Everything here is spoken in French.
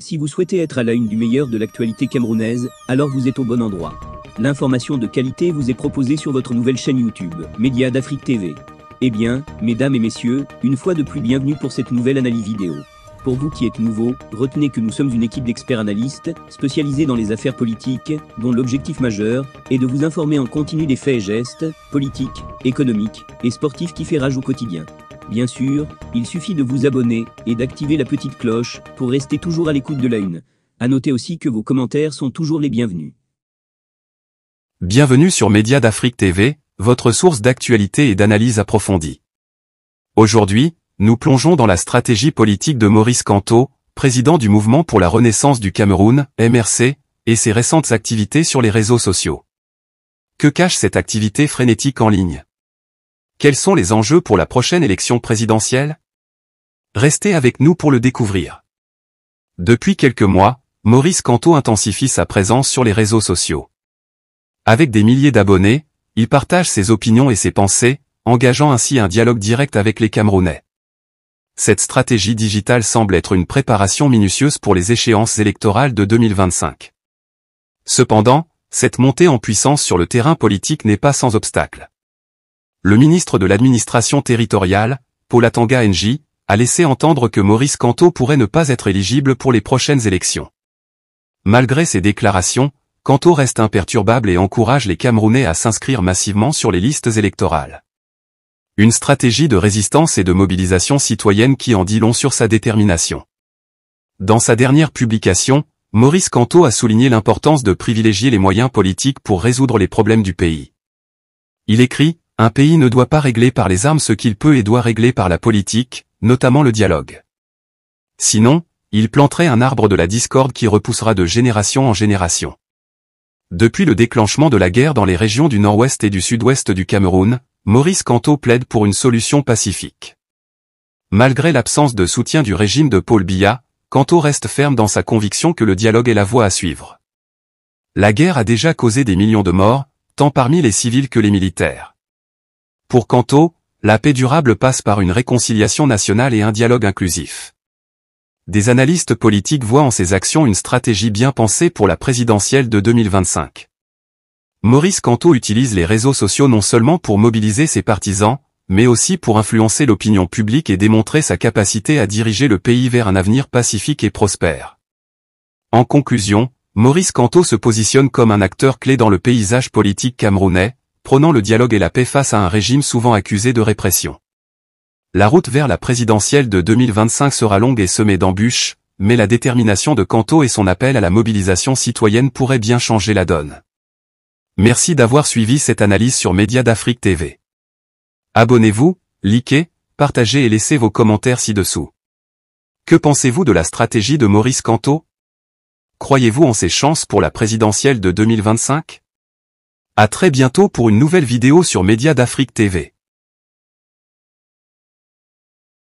Si vous souhaitez être à la une du meilleur de l'actualité camerounaise, alors vous êtes au bon endroit. L'information de qualité vous est proposée sur votre nouvelle chaîne YouTube, Média d'Afrique TV. Eh bien, mesdames et messieurs, une fois de plus bienvenue pour cette nouvelle analyse vidéo. Pour vous qui êtes nouveaux, retenez que nous sommes une équipe d'experts analystes, spécialisés dans les affaires politiques, dont l'objectif majeur est de vous informer en continu des faits et gestes, politiques, économiques et sportifs qui fait rage au quotidien. Bien sûr, il suffit de vous abonner et d'activer la petite cloche pour rester toujours à l'écoute de la une. À noter aussi que vos commentaires sont toujours les bienvenus. Bienvenue sur Média d'Afrique TV, votre source d'actualité et d'analyse approfondie. Aujourd'hui, nous plongeons dans la stratégie politique de Maurice Kamto, président du Mouvement pour la Renaissance du Cameroun, MRC, et ses récentes activités sur les réseaux sociaux. Que cache cette activité frénétique en ligne ? Quels sont les enjeux pour la prochaine élection présidentielle ? Restez avec nous pour le découvrir. Depuis quelques mois, Maurice Kamto intensifie sa présence sur les réseaux sociaux. Avec des milliers d'abonnés, il partage ses opinions et ses pensées, engageant ainsi un dialogue direct avec les Camerounais. Cette stratégie digitale semble être une préparation minutieuse pour les échéances électorales de 2025. Cependant, cette montée en puissance sur le terrain politique n'est pas sans obstacle. Le ministre de l'administration territoriale, Paul Atanga Nji, a laissé entendre que Maurice Kamto pourrait ne pas être éligible pour les prochaines élections. Malgré ces déclarations, Kamto reste imperturbable et encourage les Camerounais à s'inscrire massivement sur les listes électorales. Une stratégie de résistance et de mobilisation citoyenne qui en dit long sur sa détermination. Dans sa dernière publication, Maurice Kamto a souligné l'importance de privilégier les moyens politiques pour résoudre les problèmes du pays. Il écrit: un pays ne doit pas régler par les armes ce qu'il peut et doit régler par la politique, notamment le dialogue. Sinon, il planterait un arbre de la discorde qui repoussera de génération en génération. Depuis le déclenchement de la guerre dans les régions du nord-ouest et du sud-ouest du Cameroun, Maurice Kamto plaide pour une solution pacifique. Malgré l'absence de soutien du régime de Paul Biya, Kamto reste ferme dans sa conviction que le dialogue est la voie à suivre. La guerre a déjà causé des millions de morts, tant parmi les civils que les militaires. Pour Kamto, la paix durable passe par une réconciliation nationale et un dialogue inclusif. Des analystes politiques voient en ces actions une stratégie bien pensée pour la présidentielle de 2025. Maurice Kamto utilise les réseaux sociaux non seulement pour mobiliser ses partisans, mais aussi pour influencer l'opinion publique et démontrer sa capacité à diriger le pays vers un avenir pacifique et prospère. En conclusion, Maurice Kamto se positionne comme un acteur clé dans le paysage politique camerounais, prônant le dialogue et la paix face à un régime souvent accusé de répression. La route vers la présidentielle de 2025 sera longue et semée d'embûches, mais la détermination de Kamto et son appel à la mobilisation citoyenne pourraient bien changer la donne. Merci d'avoir suivi cette analyse sur Média d'Afrique TV. Abonnez-vous, likez, partagez et laissez vos commentaires ci-dessous. Que pensez-vous de la stratégie de Maurice Kamto ? Croyez-vous en ses chances pour la présidentielle de 2025 ? À très bientôt pour une nouvelle vidéo sur Média d'Afrique TV.